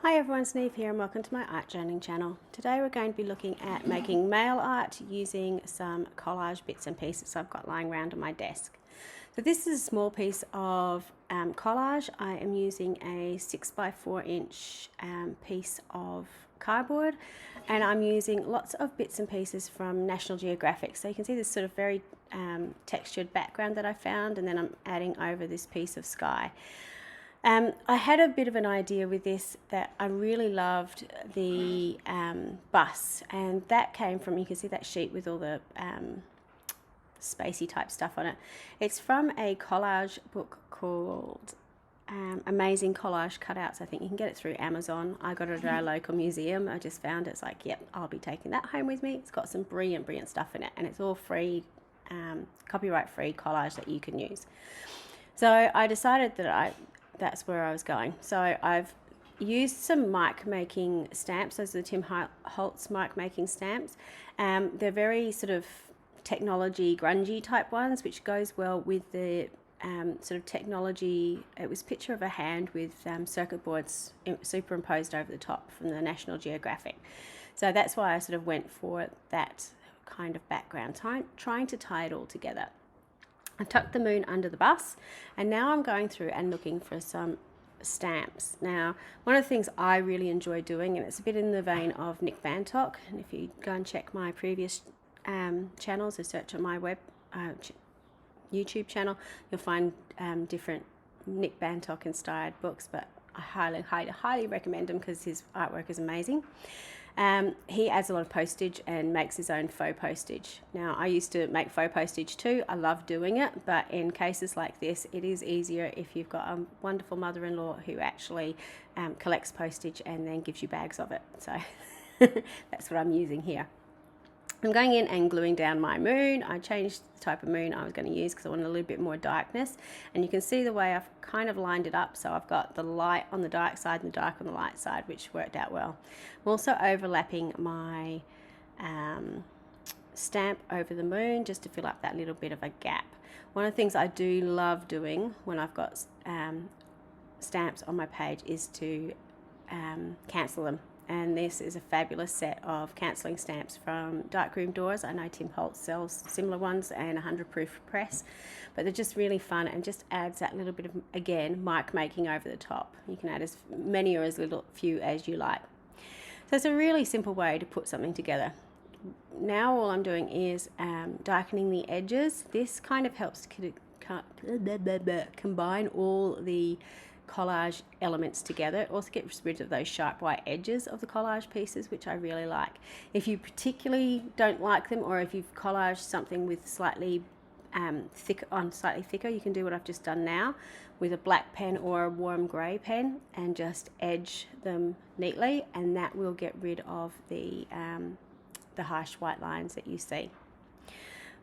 Hi everyone, it's Niamh here and welcome to my art journaling channel. Today we're going to be looking at making mail art using some collage bits and pieces I've got lying around on my desk. So this is a small piece of collage. I am using a 6x4" piece of cardboard, and I'm using lots of bits and pieces from National Geographic. So you can see this sort of very textured background that I found, and then I'm adding over this piece of sky. I had a bit of an idea with this that I really loved the bus, and that came from, you can see that sheet with all the spacey type stuff on it. It's from a collage book called Amazing Collage Cutouts. I think you can get it through Amazon. I got it at our local museum. I just found it. It's like, yep, I'll be taking that home with me. It's got some brilliant stuff in it, and it's all free, copyright free collage that you can use. So I decided that that's where I was going. So I've used some mic making stamps. Those are the Tim Holtz mic making stamps. They're very sort of technology grungy type ones, which goes well with the sort of technology. It was a picture of a hand with circuit boards superimposed over the top from the National Geographic. So that's why I sort of went for that kind of background, trying to tie it all together. I tucked the moon under the bus, and now I'm going through and looking for some stamps. Now, one of the things I really enjoy doing, and it's a bit in the vein of Nick Bantock, and if you go and check my previous channels or search on my YouTube channel, you'll find different Nick Bantock inspired books, but I highly recommend them because his artwork is amazing. He adds a lot of postage and makes his own faux postage. Now, I used to make faux postage too. I love doing it, but in cases like this, it is easier if you've got a wonderful mother-in-law who actually collects postage and then gives you bags of it. So that's what I'm using here. I'm going in and gluing down my moon. I changed the type of moon I was going to use because I wanted a little bit more darkness. And you can see the way I've kind of lined it up. So I've got the light on the dark side and the dark on the light side, which worked out well. I'm also overlapping my stamp over the moon just to fill up that little bit of a gap. One of the things I do love doing when I've got stamps on my page is to cancel them. And this is a fabulous set of cancelling stamps from Darkroom Doors. I know Tim Holtz sells similar ones and 100 proof press, but they're just really fun and just adds that little bit of, again, mic making over the top. You can add as many or as few as you like. So it's a really simple way to put something together. Now all I'm doing is darkening the edges. This kind of helps combine all the collage elements together. It also gets rid of those sharp white edges of the collage pieces, which I really like. If you particularly don't like them, or if you've collaged something with slightly thicker, you can do what I've just done now with a black pen or a warm grey pen and just edge them neatly, and that will get rid of the harsh white lines that you see.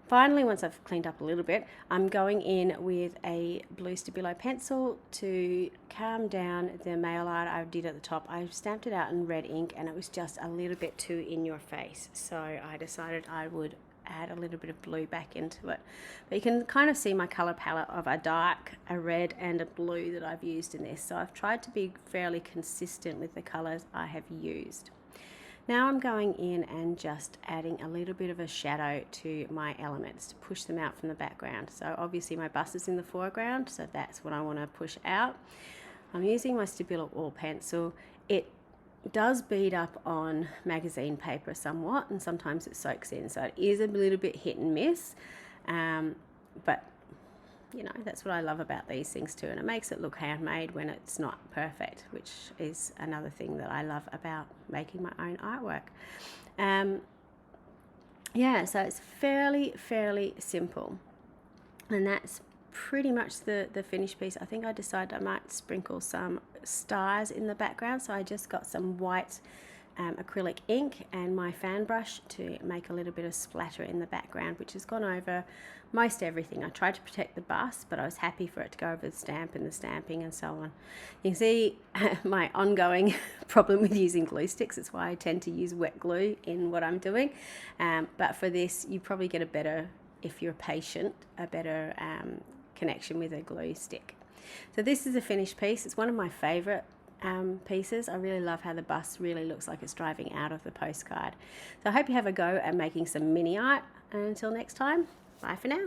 Finally, once I've cleaned up a little bit, I'm going in with a blue Stabilo pencil to calm down the mail art I did at the top. I stamped it out in red ink and it was just a little bit too in your face. So I decided I would add a little bit of blue back into it. But you can kind of see my colour palette of a dark, a red and a blue that I've used in this. So I've tried to be fairly consistent with the colours I have used. Now I'm going in and just adding a little bit of a shadow to my elements to push them out from the background. So obviously my bus is in the foreground, so that's what I want to push out. I'm using my Stabilo All Pencil. It does bead up on magazine paper somewhat, and sometimes it soaks in, so it is a little bit hit and miss, but you know, that's what I love about these things too, and it makes it look handmade when it's not perfect, which is another thing that I love about making my own artwork. Yeah, so it's fairly simple, and that's pretty much the finished piece. I think I decided I might sprinkle some stars in the background, so I just got some white acrylic ink and my fan brush to make a little bit of splatter in the background, which has gone over most everything. I tried to protect the bus, but I was happy for it to go over the stamp and the stamping and so on. You can see my ongoing problem with using glue sticks. It's why I tend to use wet glue in what I'm doing, but for this you probably get a better, if you're patient, a better connection with a glue stick. So this is a finished piece. It's one of my favorite pieces. I really love how the bus really looks like it's driving out of the postcard. So I hope you have a go at making some mini art, and until next time, bye for now.